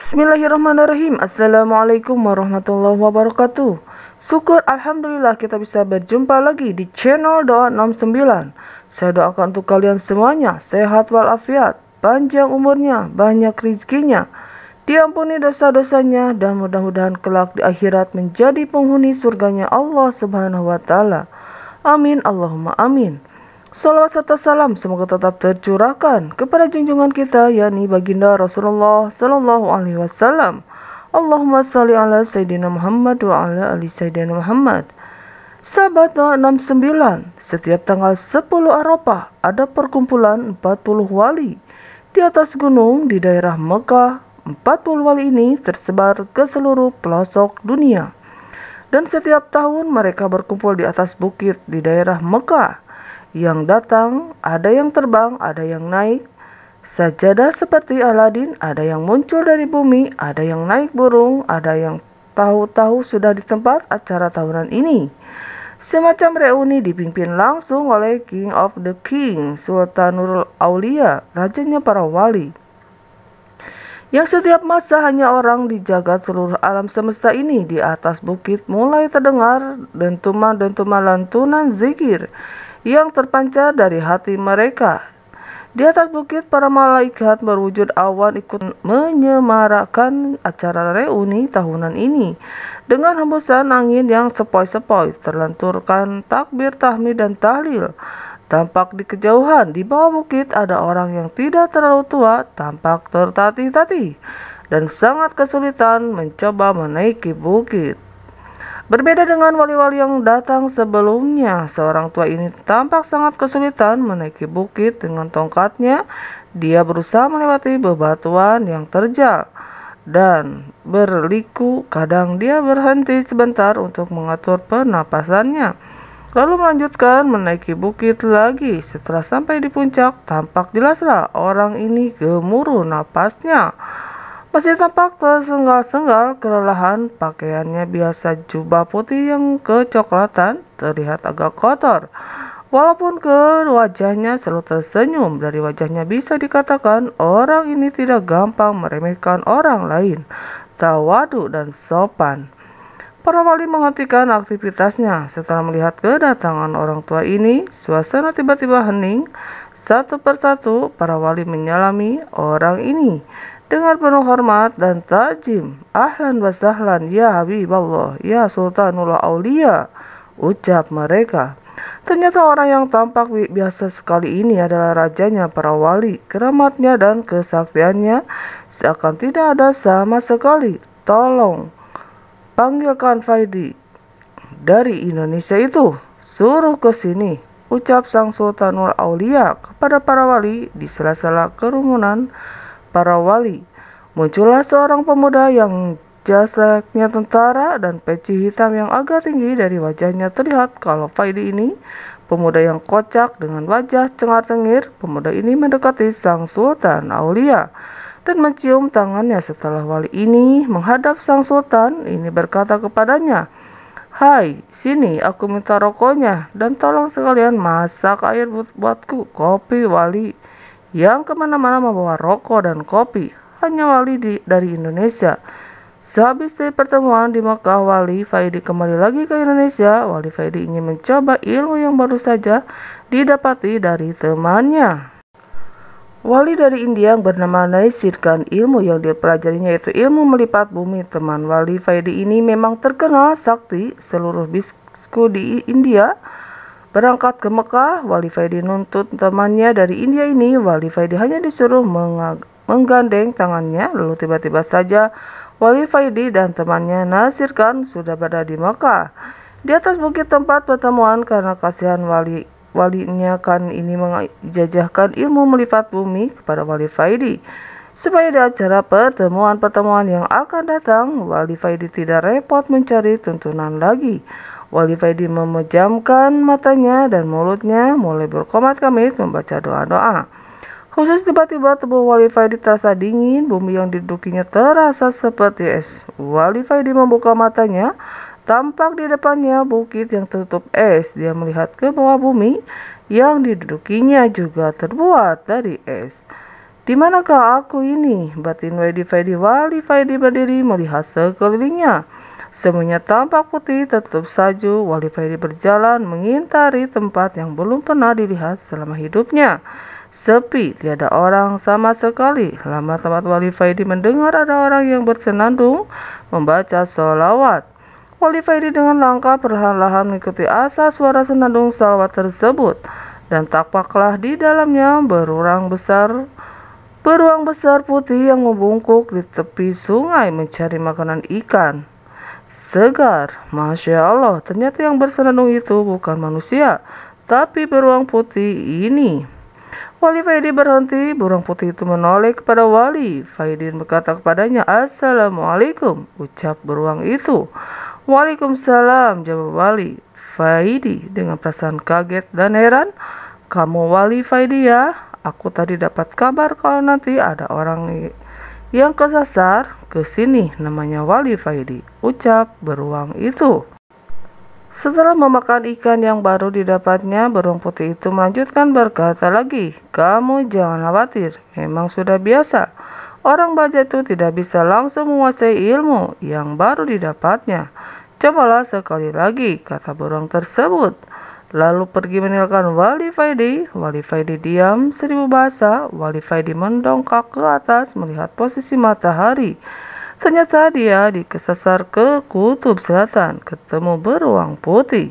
Bismillahirrahmanirrahim. Assalamualaikum warahmatullahi wabarakatuh. Syukur Alhamdulillah kita bisa berjumpa lagi di channel Doa 69. Saya doakan untuk kalian semuanya sehat walafiat, panjang umurnya, banyak rezekinya, diampuni dosa-dosanya, dan mudah-mudahan kelak di akhirat menjadi penghuni surganya Allah Subhanahu wa Ta'ala. Amin Allahumma amin. Salawat serta salam semoga tetap tercurahkan kepada junjungan kita yakni baginda Rasulullah Sallallahu Alaihi Wasallam. Allahumma salli ala Sayyidina Muhammad wa ala ali Sayyidina Muhammad. Sahabat Doa 69, setiap tanggal 10 Arafah ada perkumpulan 40 wali di atas gunung di daerah Mekah. 40 wali ini tersebar ke seluruh pelosok dunia. Dan setiap tahun mereka berkumpul di atas bukit di daerah Mekah. Yang datang, ada yang terbang, ada yang naik. Sajadah seperti Aladin, ada yang muncul dari bumi, ada yang naik burung, ada yang tahu-tahu sudah di tempat acara tahunan ini. Semacam reuni dipimpin langsung oleh King of the King, Sultanul Aulia, rajanya para wali. Yang setiap masa hanya orang di jagat seluruh alam semesta ini. Di atas bukit mulai terdengar dentuman-dentuman lantunan zikir yang terpancar dari hati mereka. Di atas bukit para malaikat berwujud awan ikut menyemarakkan acara reuni tahunan ini. Dengan hembusan angin yang sepoi-sepoi terlenturkan takbir, tahmid, dan tahlil. Tampak di kejauhan di bawah bukit ada orang yang tidak terlalu tua, tampak tertatih-tatih dan sangat kesulitan mencoba menaiki bukit. Berbeda dengan wali-wali yang datang sebelumnya, seorang tua ini tampak sangat kesulitan menaiki bukit dengan tongkatnya. Dia berusaha melewati bebatuan yang terjal dan berliku. Kadang dia berhenti sebentar untuk mengatur pernapasannya, lalu melanjutkan menaiki bukit lagi. Setelah sampai di puncak, tampak jelaslah orang ini gemuruh napasnya. Masih tampak tersengal-sengal kelelahan. Pakaiannya biasa jubah putih yang kecoklatan, terlihat agak kotor. Walaupun ke wajahnya selalu tersenyum, dari wajahnya bisa dikatakan orang ini tidak gampang meremehkan orang lain, tawadu dan sopan. Para wali menghentikan aktivitasnya setelah melihat kedatangan orang tua ini. Suasana tiba-tiba hening. Satu persatu para wali menyalami orang ini dengan penuh hormat dan takjim. Ahlan wa sahlan ya Habiballah, ya Sultanul Aulia, ucap mereka. Ternyata orang yang tampak biasa sekali ini adalah rajanya para wali. Keramatnya dan kesaktiannya seakan tidak ada sama sekali. Tolong panggilkan Faidi dari Indonesia itu, suruh ke sini, ucap sang Sultanul Aulia kepada para wali. Di sela-sela kerumunan para wali, muncullah seorang pemuda yang jasadnya tentara dan peci hitam yang agak tinggi. Dari wajahnya terlihat kalau Faidi ini pemuda yang kocak dengan wajah cengar-cengir. Pemuda ini mendekati sang Sultan Aulia dan mencium tangannya. Setelah wali ini menghadap sang sultan, ini berkata kepadanya, "Hai, sini aku minta rokoknya dan tolong sekalian masak air buatku." Kopi wali yang kemana-mana membawa rokok dan kopi, hanya wali dari Indonesia. Sehabis dari pertemuan di Mekah, wali Faidi kembali lagi ke Indonesia. Wali Faidi ingin mencoba ilmu yang baru saja didapati dari temannya. Wali dari India yang bernama Naisirkan, ilmu yang dipelajarinya yaitu ilmu melipat bumi. Teman wali Faidi ini memang terkenal sakti. Seluruh biskut di India berangkat ke Mekah. Wali Faidi nuntut temannya dari India ini. Wali Faidi hanya disuruh menggandeng tangannya. Lalu tiba-tiba saja Wali Faidi dan temannya Nasirkan sudah berada di Mekah, di atas bukit tempat pertemuan. Karena kasihan walinya kan ini menjajahkan ilmu melipat bumi kepada Wali Faidi, supaya di acara pertemuan-pertemuan yang akan datang, Wali Faidi tidak repot mencari tuntunan lagi. Wali Faidi memejamkan matanya dan mulutnya mulai berkomat-kamit membaca doa-doa. Khusus tiba-tiba tubuh Wali Faidi terasa dingin, bumi yang didudukinya terasa seperti es. Wali Faidi membuka matanya, tampak di depannya bukit yang tertutup es. Dia melihat ke bawah bumi yang didudukinya juga terbuat dari es. Di manakah aku ini? Batin Wali Faidi berdiri melihat sekelilingnya. Semuanya tampak putih, tertutup salju. Wali Faidi berjalan mengintari tempat yang belum pernah dilihat selama hidupnya. Sepi, tiada orang sama sekali. Lama tempat Wali Faidi mendengar ada orang yang bersenandung membaca sholawat. Wali Faidi dengan langkah perlahan-lahan mengikuti asal suara senandung sholawat tersebut. Dan tampaklah di dalamnya beruang besar putih yang membungkuk di tepi sungai mencari makanan ikan segar. Masya Allah, ternyata yang bersenandung itu bukan manusia, tapi beruang putih ini. Wali Faidi berhenti. Beruang putih itu menoleh kepada Wali Faidi dan berkata kepadanya, "Assalamualaikum," ucap beruang itu. "Waalaikumsalam," jawab Wali Faidi dengan perasaan kaget dan heran. "Kamu Wali Faidi ya? Aku tadi dapat kabar kalau nanti ada orang yang kesasar ke sini namanya Wali Faidi," ucap beruang itu. Setelah memakan ikan yang baru didapatnya, beruang putih itu melanjutkan berkata lagi, "Kamu jangan khawatir, memang sudah biasa. Orang baja itu tidak bisa langsung menguasai ilmu yang baru didapatnya. Cobalah sekali lagi," kata beruang tersebut. Lalu pergi meninggalkan Wali Faidi. Wali Faidi diam 1000 bahasa. Wali Faidi mendongak ke atas melihat posisi matahari. Ternyata dia dikesasar ke kutub selatan, ketemu beruang putih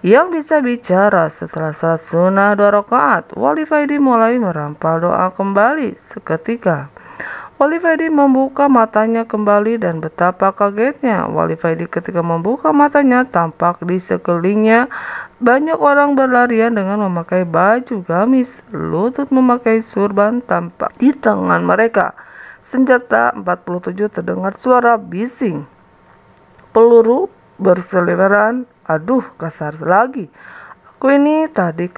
yang bisa bicara. Setelah salat sunnah 2 rakaat, Wali Faidi mulai merampal doa kembali. Seketika Wali Faidi membuka matanya kembali dan betapa kagetnya Wali Faidi ketika membuka matanya, tampak di sekelilingnya banyak orang berlarian dengan memakai baju gamis, lutut memakai surban tampak di tangan mereka. Senjata 47 terdengar suara bising. Peluru berseliweran. Aduh, kasar lagi. Aku ini tadi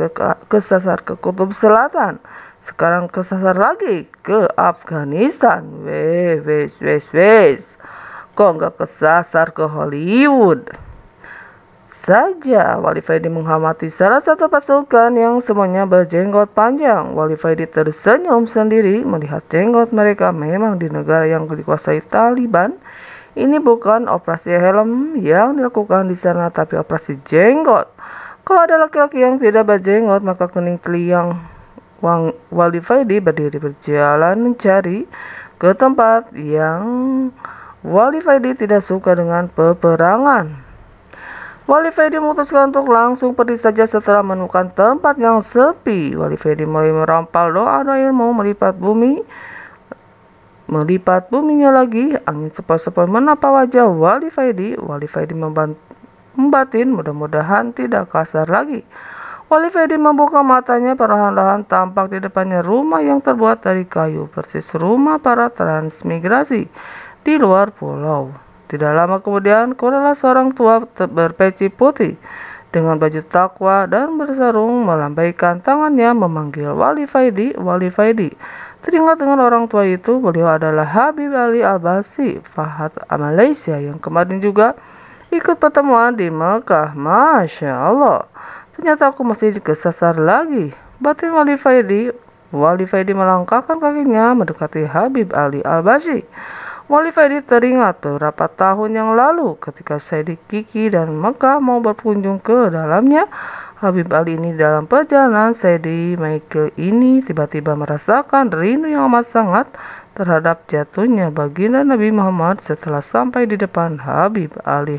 kesasar ke kutub selatan. Sekarang kesasar lagi ke Afghanistan. Wes. Kok nggak kesasar ke Hollywood saja? Wali Faidi mengamati salah satu pasukan yang semuanya berjenggot panjang. Wali Faidi tersenyum sendiri melihat jenggot mereka. Memang di negara yang dikuasai Taliban, ini bukan operasi helm yang dilakukan di sana, tapi operasi jenggot. Kalau ada laki-laki yang tidak berjenggot, maka kening teliang. Wali Faidi berdiri berjalan mencari ke tempat yang Wali Faidi tidak suka dengan peperangan. Wali Faidi memutuskan untuk langsung pergi saja. Setelah menemukan tempat yang sepi, Wali Faidi mulai merampal doa-doa ilmu, melipat buminya lagi. Angin sepoi-sepoi menapa wajah Wali Faidi. Wali Faidi membatin mudah-mudahan tidak kasar lagi. Wali Faidi membuka matanya perlahan-lahan. Tampak di depannya rumah yang terbuat dari kayu, persis rumah para transmigrasi di luar pulau. Tidak lama kemudian, keluarlah seorang tua berpeci putih dengan baju takwa dan bersarung, melambaikan tangannya memanggil Wali Faidi. Wali Faidi teringat dengan orang tua itu. Beliau adalah Habib Ali Al-Basi, Fahad Malaysia, yang kemarin juga ikut pertemuan di Mekah. Masya Allah, ternyata aku masih kesasar lagi, batin Wali Faidi. Wali Faidi melangkahkan kakinya mendekati Habib Ali Al-Basi. Wali Faidi teringat beberapa tahun yang lalu ketika Sayyidi Kiki dan Mekah mau berkunjung ke dalamnya. Habib Ali ini dalam perjalanan Sayyidi Michael ini tiba-tiba merasakan rindu yang amat sangat terhadap jatuhnya baginda Nabi Muhammad. Setelah sampai di depan Habib Ali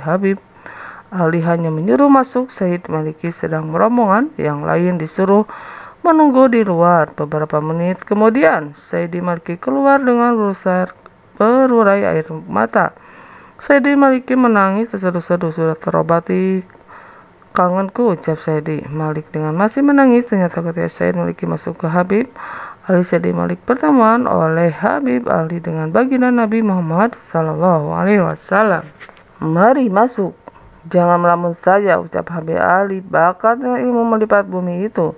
hanya menyuruh masuk. Sayyid Maliki sedang merombongan yang lain disuruh menunggu di luar. Beberapa menit kemudian Sayyidi Maliki keluar dengan berurai air mata. Sayyidi Maliki menangis terseduh-seduh. "Sudah terobati kangenku," ucap Sayyidi Malik dengan masih menangis. Ternyata ketika Sayyidi Maliki masuk ke Habib Ali, Sayyidi Malik pertemuan oleh Habib Ali dengan baginda Nabi Muhammad Sallallahu Alaihi Wasallam. "Mari masuk, jangan melamun saja," ucap Habib Ali. "Bakat dengan ilmu melipat bumi itu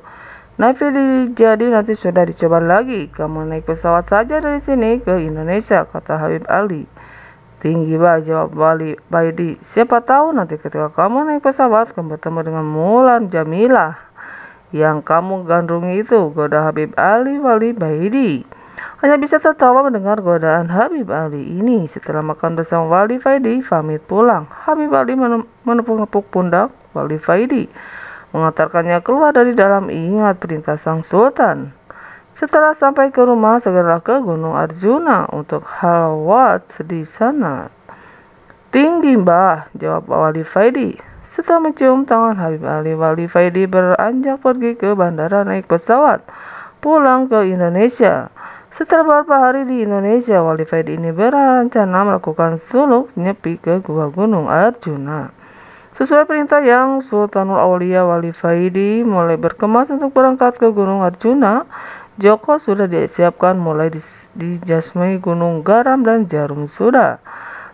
jadi nanti sudah dicoba lagi. Kamu naik pesawat saja dari sini ke Indonesia," kata Habib Ali. "Tinggi bah," jawab Wali Faidi. "Siapa tahu nanti ketika kamu naik pesawat kamu bertemu dengan Mulan Jamilah yang kamu gandrungi itu," goda Habib Ali Wali Faidi. hanya bisa tertawa mendengar godaan Habib Ali ini. Setelah makan bersama Wali Faidi pamit pulang. Habib Ali menepuk-nepuk pundak Wali Faidi, mengantarkannya keluar dari dalam. Ingat perintah sang sultan. Setelah sampai ke rumah, segera ke Gunung Arjuna untuk halwat di sana. Tinggi mbah, jawab Wali Faidi. Setelah mencium tangan Habib Ali, Wali Faidi beranjak pergi ke bandara naik pesawat pulang ke Indonesia. Setelah beberapa hari di Indonesia, Wali Faidi ini berencana melakukan suluk nyepi ke Gua Gunung Arjuna. Sesuai perintah yang Sultanul Aulia, Wali Faidi mulai berkemas untuk berangkat ke Gunung Arjuna. Joko sudah disiapkan, mulai dijasmai gunung garam dan jarum sudah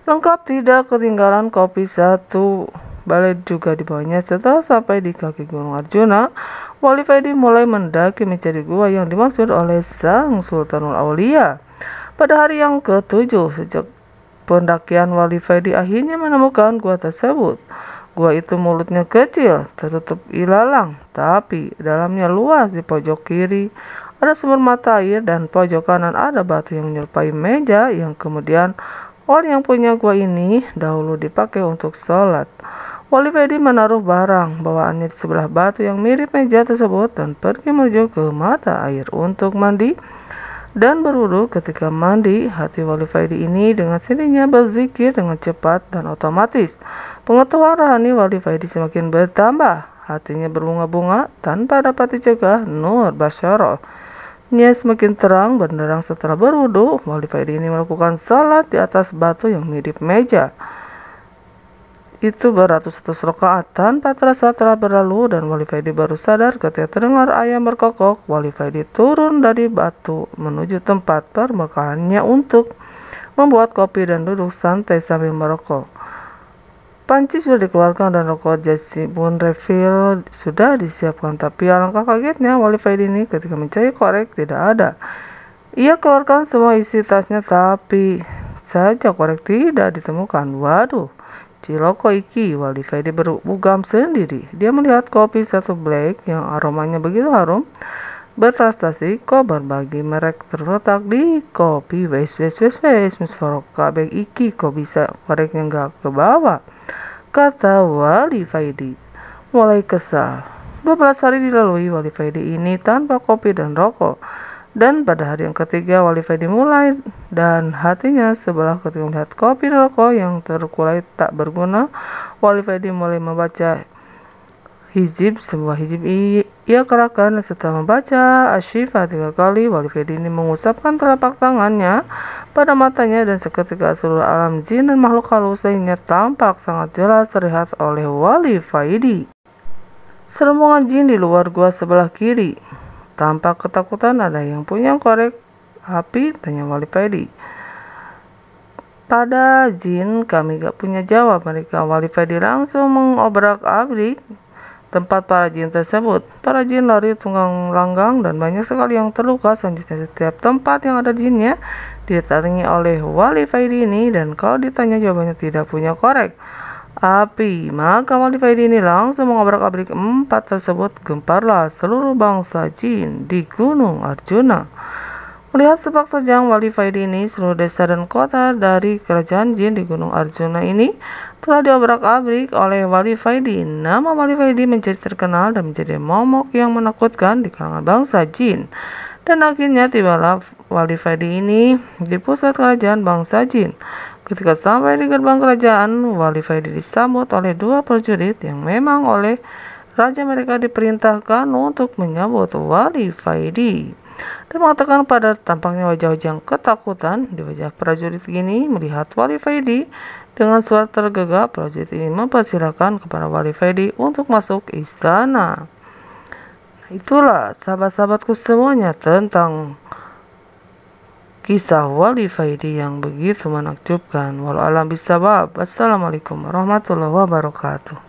lengkap, tidak ketinggalan kopi satu balai juga dibawanya. Setelah sampai di kaki Gunung Arjuna, Wali Faidi mulai mendaki mencari gua yang dimaksud oleh sang Sultanul Aulia. Pada hari yang ke-7 sejak pendakian, Wali Faidi akhirnya menemukan gua tersebut. Gua itu mulutnya kecil, tertutup ilalang, tapi dalamnya luas. Di pojok kiri ada sumber mata air dan pojok kanan ada batu yang menyerupai meja yang kemudian orang yang punya gua ini dahulu dipakai untuk sholat. Wali Faidi menaruh barang bawaannya di sebelah batu yang mirip meja tersebut dan pergi menuju ke mata air untuk mandi dan berwudu. Ketika mandi, hati Wali Faidi ini dengan sendirinya berzikir dengan cepat dan otomatis. Pengetahuan rohani Wali Faidi semakin bertambah. Hatinya berbunga-bunga tanpa dapat dicegah. Nur Basyara nya semakin terang benderang. Setelah berwudu, Wali Faidi ini melakukan salat di atas batu yang mirip meja itu beratus-ratus rakaat. Tanpa terasa telah berlalu dan Wali Faidi baru sadar ketika terdengar ayam berkokok. Wali Faidi turun dari batu menuju tempat perbekalannya untuk membuat kopi dan duduk santai sambil merokok. Panci sudah dikeluarkan dan rokok jasi pun refill sudah disiapkan. Tapi alangkah kagetnya Wali Faidi ini ketika mencari korek tidak ada. Ia keluarkan semua isi tasnya tapi saja korek tidak ditemukan. Waduh, ciloko iki, Wali Faidi berugam sendiri. Dia melihat kopi satu black yang aromanya begitu harum, berprestasi kok berbagi merek terletak di kopi. Wes musfarok kabeh iki kok bisa koreknya nggak ke bawah, kata Wali Faidi mulai kesal. 12 hari dilalui Wali Faidi ini tanpa kopi dan rokok. Dan pada hari yang ketiga Wali Faidi mulai dan hatinya sebelah ketika melihat kopi dan rokok yang terkulai tak berguna. Wali Faidi mulai membaca hizib, sebuah hizib ia kerahkan. Setelah membaca Asy-Syifa 3 kali, Wali Faidi ini mengusapkan telapak tangannya pada matanya dan seketika seluruh alam jin dan makhluk halus lainnya tampak sangat jelas terlihat oleh Wali Faidi. Serombongan jin di luar gua sebelah kiri tampak ketakutan. Ada yang punya korek api, tanya Wali Faidi. Pada jin kami gak punya jawab mereka. Wali Faidi langsung mengobrak-abrik tempat para jin tersebut. Para jin lari tunggang langgang dan banyak sekali yang terluka. Selanjutnya setiap tempat yang ada jinnya didatangi oleh Wali Faidi ini, dan kalau ditanya jawabannya tidak punya korek api. Maka Wali Faidi ini langsung mengobrak-abrik empat tersebut. Gemparlah seluruh bangsa jin di Gunung Arjuna. Melihat sepak terjang Wali Faidi ini, seluruh desa dan kota dari kerajaan jin di Gunung Arjuna ini telah diobrak-abrik oleh Wali Faidi. Nama Wali Faidi menjadi terkenal dan menjadi momok yang menakutkan di kalangan bangsa jin. Dan akhirnya tibalah Wali Faidi ini di pusat kerajaan bangsa jin. Ketika sampai di gerbang kerajaan, Wali Faidi disambut oleh dua prajurit yang memang oleh raja mereka diperintahkan untuk menyambut Wali Faidi dan mengatakan pada tampaknya wajah-wajah yang ketakutan di wajah prajurit ini. Melihat Wali Faidi dengan suara tergegap, prajurit ini mempersilahkan kepada Wali Faidi untuk masuk istana. Itulah sahabat-sahabatku semuanya tentang kisah Wali Faidi yang begitu menakjubkan. Walau alam bisawab. Assalamualaikum warahmatullahi wabarakatuh.